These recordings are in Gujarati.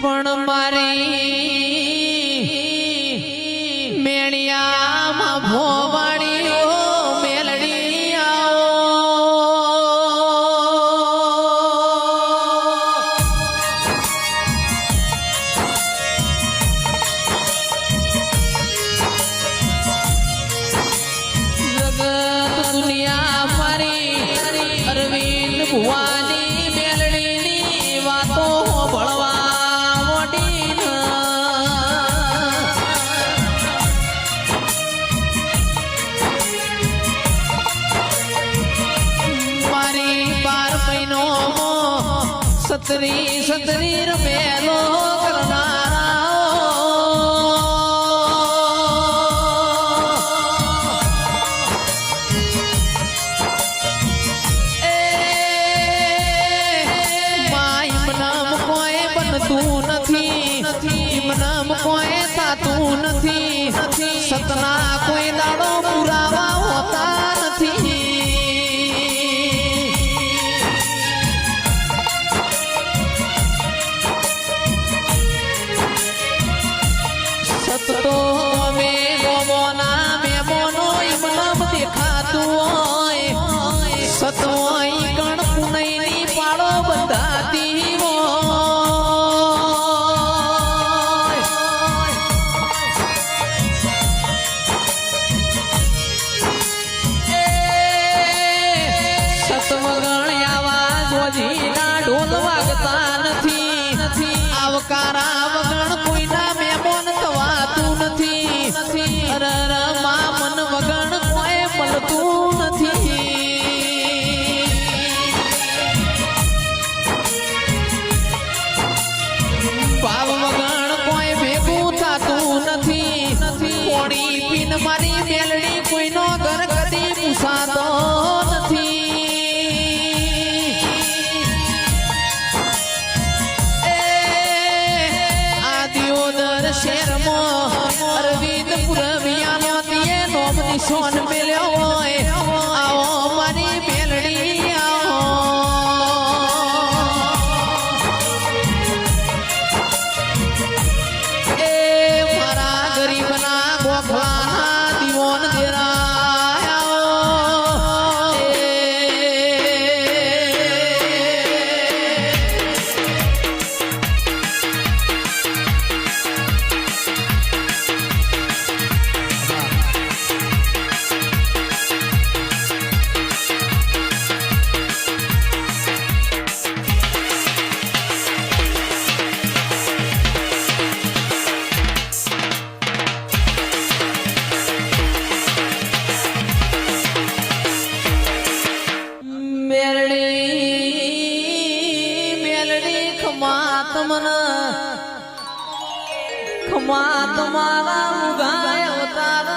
પણ મારી મેળિયામાં ભોવાડીઓ મેલડી આવો જગત દુનિયા મારી અરવિંદ ભુવાની મેલડીની વાતો ભળવા મોટી મારી 12 મહિનો સતરી રમેલો કોઈ થાતું નથી સતના કોઈ દાડો પુરાવા હોતા નથી સતતો અમે ગોમોના મેમોનો ઇમનામ દેખાતું હોય સતો અહીં કણ પુનઈની પાળો બંધાતી ઢોલ વાગતા નથી આવકારા વગણ કોઈના મેમોન થવાતું નથી અરર મન વગણ કોઈ મળતું નથી ભાવ વગણ કોઈ ભેગું થતું નથી કોણી પીન મારી મેલડી કોઈનો ઘર કદી પૂછાતો નથી અરવિંદ પુરવિયાનો દિયે નોમ નિશાન મેલ્યો હોય આવો મારી મેલડી આવો એ મારા ગરીબના ગોખલાના દીવોન દેરાય ખમા તમારા મુગાય અવતાર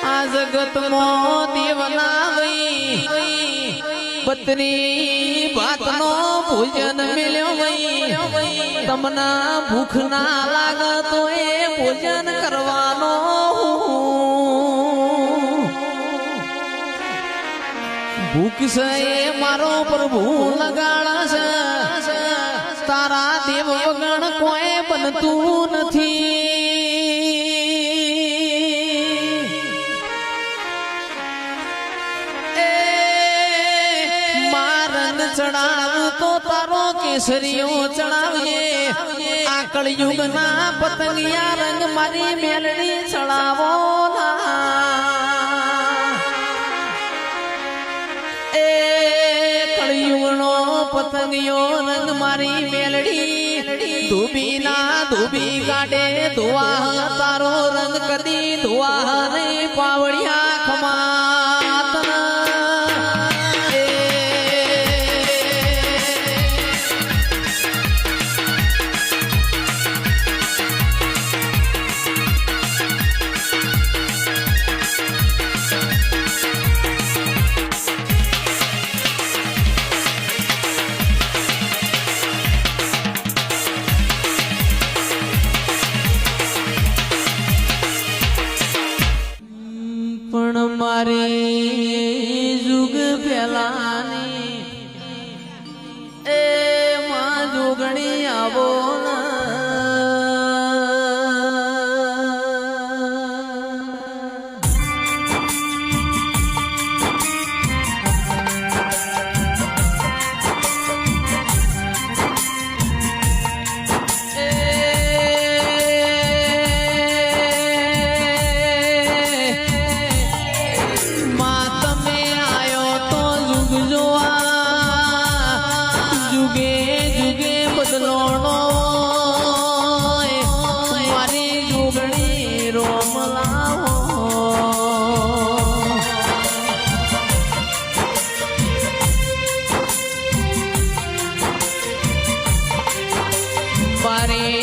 આ જગતમાં દેવના વઈ પત્ની ભાતનો ભોજન મેલ્યો વઈ તમના ભૂખ ના લાગતો એ ભોજન કરવાનો ભૂખ છે મારો પ્રભુ લગાડા છે તારા દેવ વગણ કોઈ બનતું નથી એ મારન ચડાવું તો તારો કેસરીઓ ચડાવીએ આ કળયુગના પતંગિયા રંગ મારી મેલડી ચડાવો પતંગિયો રંગ મારી મેલડી ધોબી કાઢે ધોવા તારો રંગ કદી ધોવા નહીં પાવડિયા ખમાતના મારે વેલાની એ માં જોગણી આવો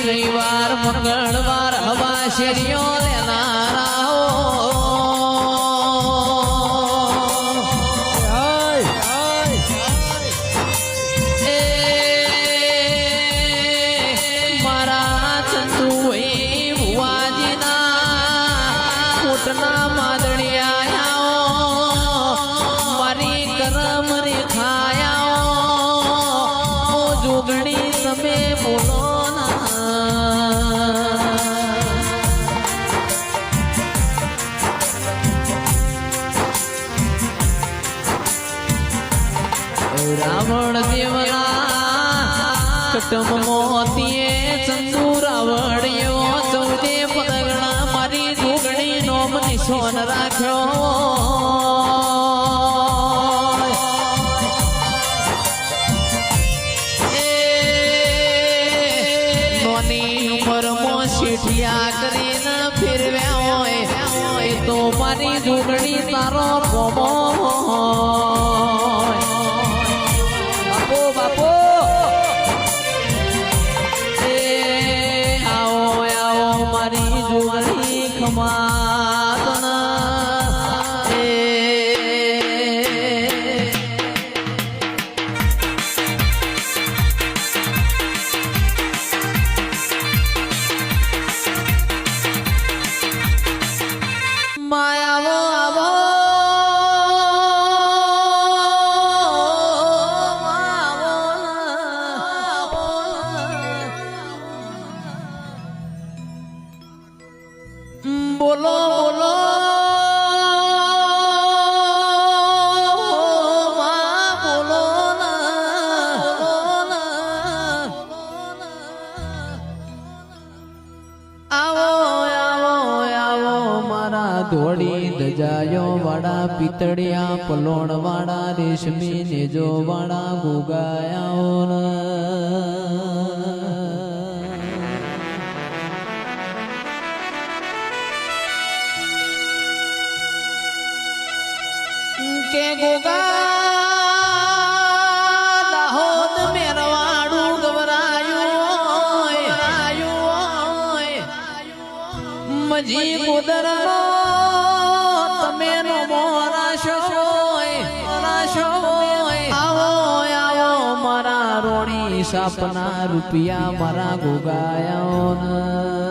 રવિવાર મંગળવાર હવા શેરીઓ લેનારા મારા ચંદુ ભુવાજીના કોટના માદળિયા મારી કરમ રેખાયા જોગણી તમે બોલો રાવણ દેવના કટમ મોતીએ ચંદુ રાવણિયો ચૌદે પદગણા મારી જોગણી નોમ નિશાન રાખ્યો નોની ઉંમરમાં શેઠિયા કરીને ફેરવ્યા હોય તો મારી જોગણી તારો કોમો બાપો આવો આવો મારી જોગણી ખમાતના માયાવો આવો બોલો બોલો બોલો આવો આવો આવો મારા ધોળી ધજાયો વાળા પિતળિયા પલોણ વાળા રેશમી નેજો વાળા ગુગાયા કે ગોગા દાહોદ મેરવાડું ગવરાયું મજી કુદરનો તમે નો મોરાશો આવો આવો મારા રોણી સાપના રૂપિયા મારા ગોગાયા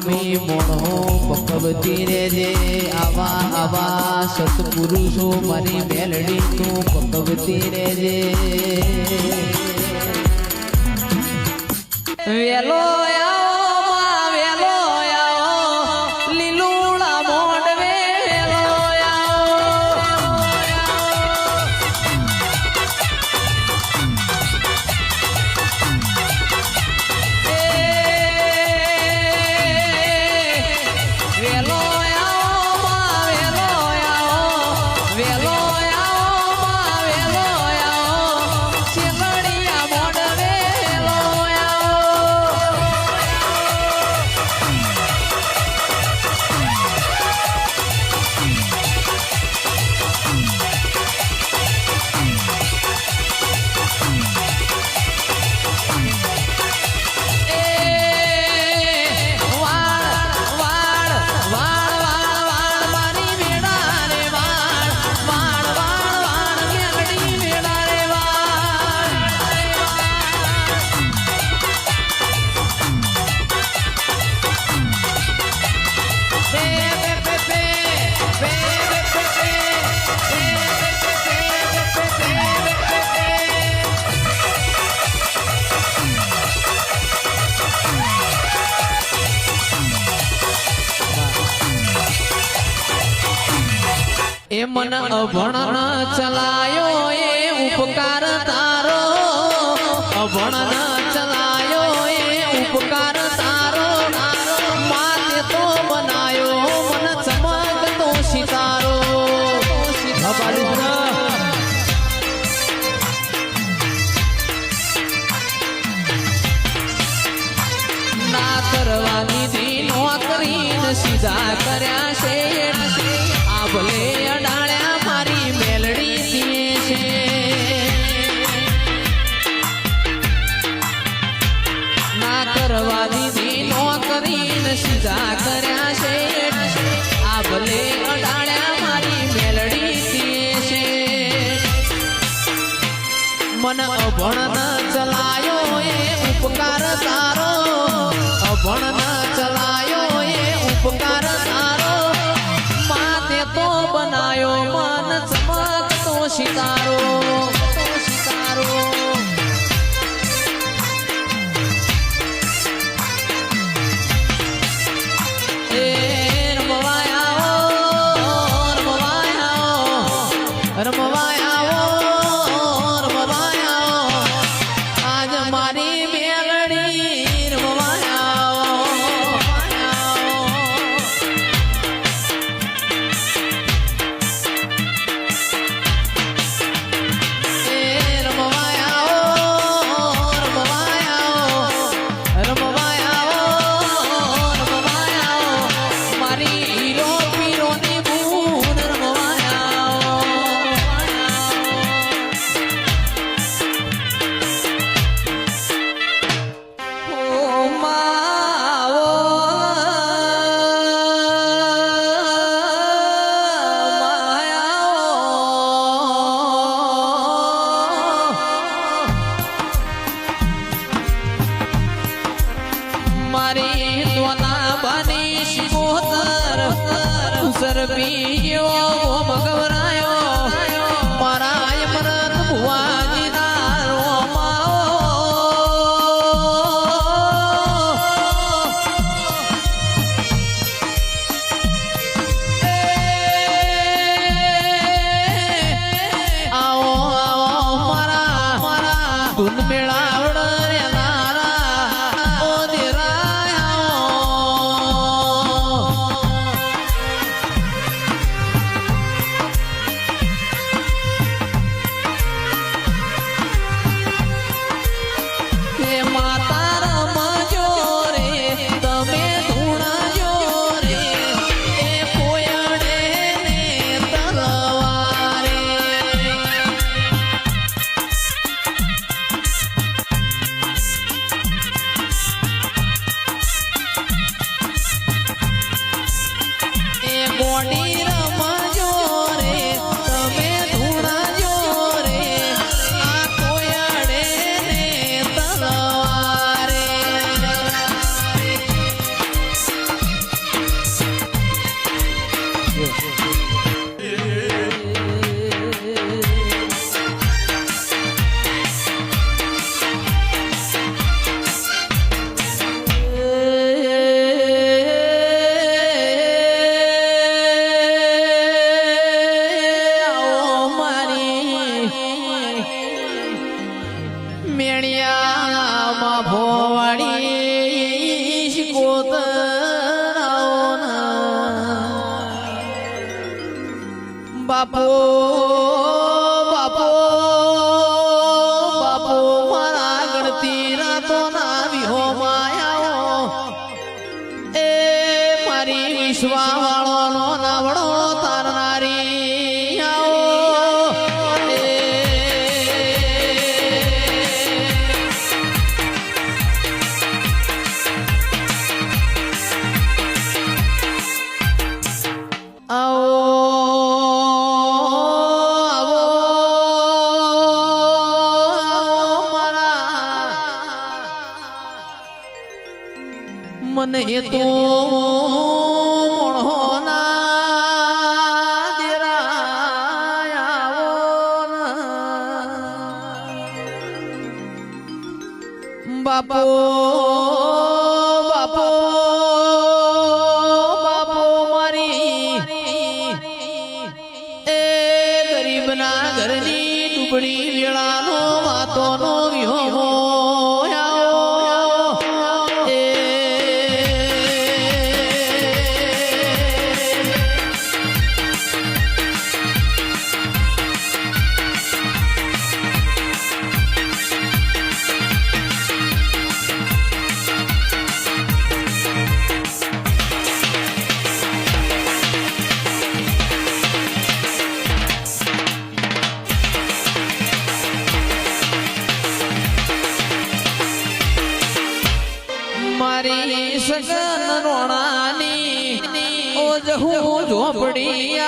નોમી મોણો પકવતી રેજે આવા આવા સતપુરુષો મારી મેલડી તું પકવતી રેજે વેલો એ મન અભણ ચલાયો એ ઉપકાર તારો અભણ ચલાયો એ ઉપકાર તારો માતે તો બનાયો મન ચમકતો સિતારો ના કરવાની દી નોકરીને સીધા કર્યા છે આ ભલે અડાળ્યા મારી મેલડી દીએ છે ના કરવા દીધી નોકરીને સીધા કર્યા છે આ ભલે અડાળ્યા મારી મેલડી દીએ છે મન અભણ ન ચલાયો એ ઉપકાર તારો અભણ ન ચલાયો એ ઉપકાર તારો માતે તો બનાયો મન ચમકતો સિતારો સિતારો એ રમવાયા આજ મારી મેલડી રમવાયા મારી હીરો પીરોની બૂન મારી સોના બનીશ કોતર સરપી જેવો મગવરાયો મારા અમરત ભુવાજી દારો આવો આવો મારા ધૂન મેળાવડ બાપો બાપો બાપો મારા ગણતી રાતો ના વિહો માયાઓ એ મારી વિશ્વા વાળો નો નાવડો તારનારી આવો મને એ તો મોણોના દેરાય આવો બાપો બાપો બાપો મારી એ ગરીબના ઘરની ડૂબડી વેળાનો વાતોનો વિહોમો મારી સગન રોણાની ઓ જહું ઝોપડી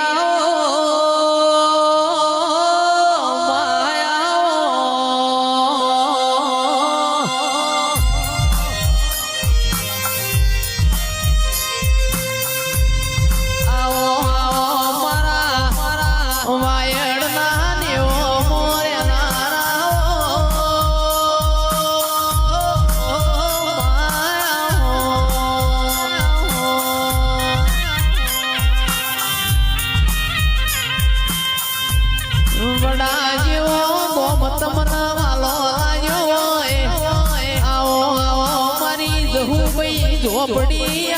ઝોપડી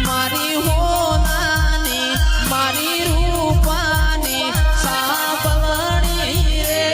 મારી હોનાની મારી રૂપાની સાબણી રે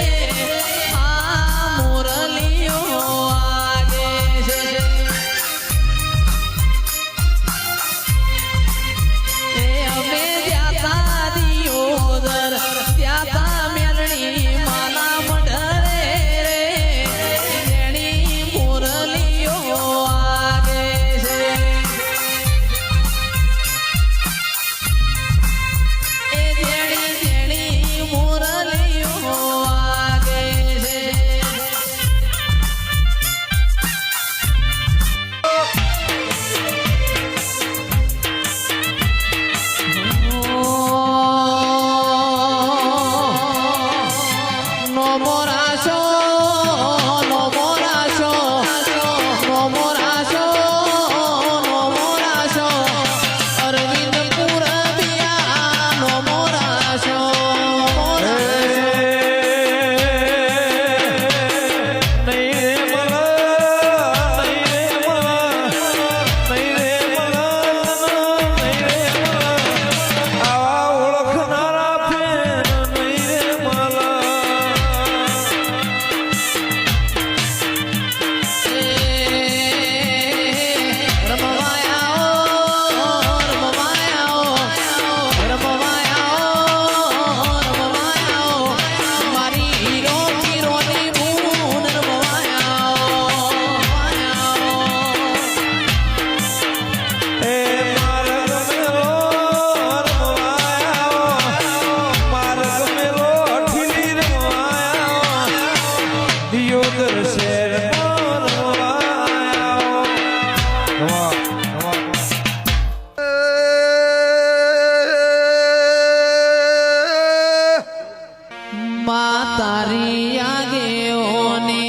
તારી આગેઓની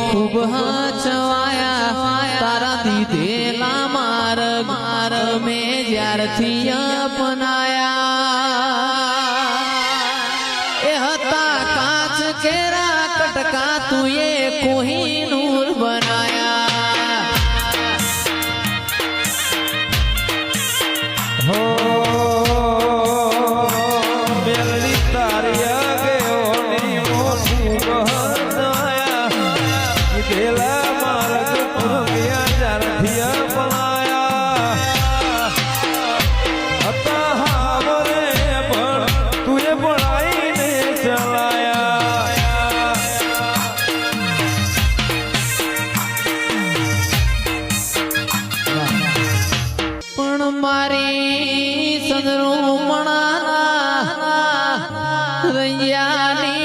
ખૂબ હચવાયા તારા દીધેલા માર મેં જ્યારથી અપનાયા એ હતા કાચ કેરા કટકા તું એ કોહિનૂર બનાયા હો મેલડી તારી આગેવાની મોટી બહનાયા કીધેલા માર્ગ પુરવ્યા જ્યારથી અપનાયા હતા હાવરે પણ તુએ પડાઈને ચલાયા પણ મારી સદરૂપણા રૈયાની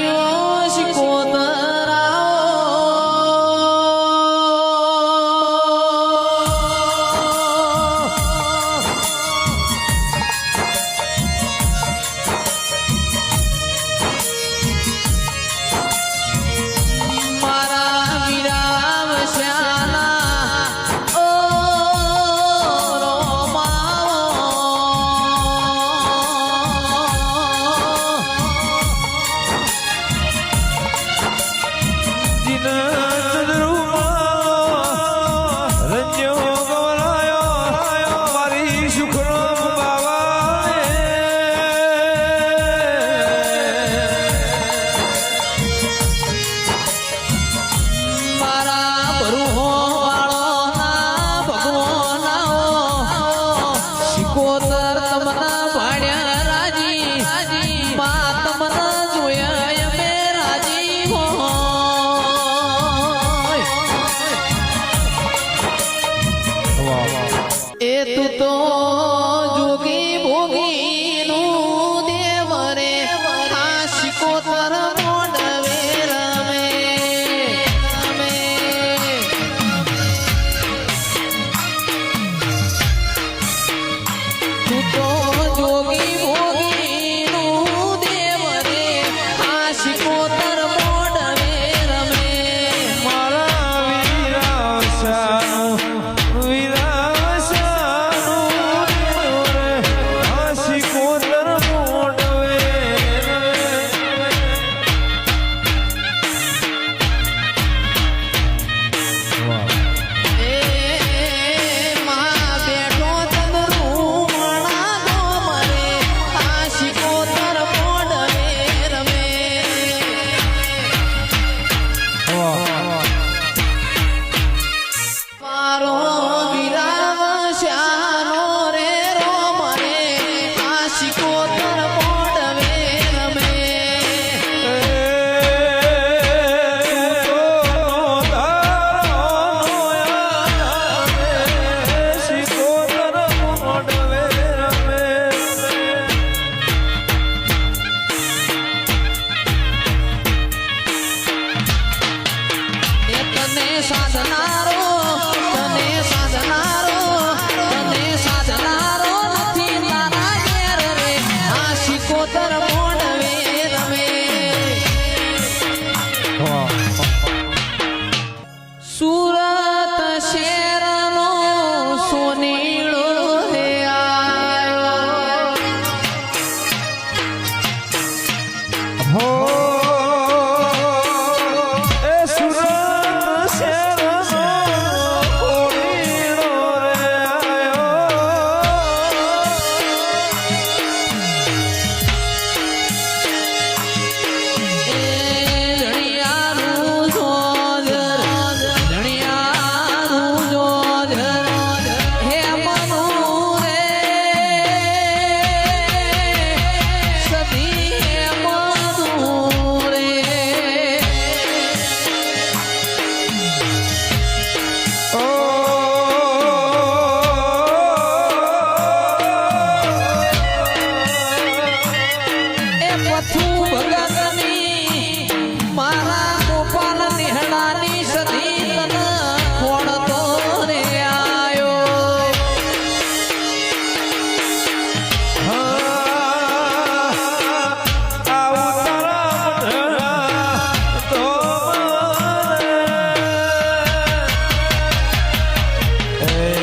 મારા વિરામ શ્યાના ઓ એ તું તો જોગી ભોગી નું દેવ રે આ શિકોતર મોડવે રમે તું તો જોગી ભોગી નું દેવ રે આ શિકોતર મોડવે રમે મારા વીરા હે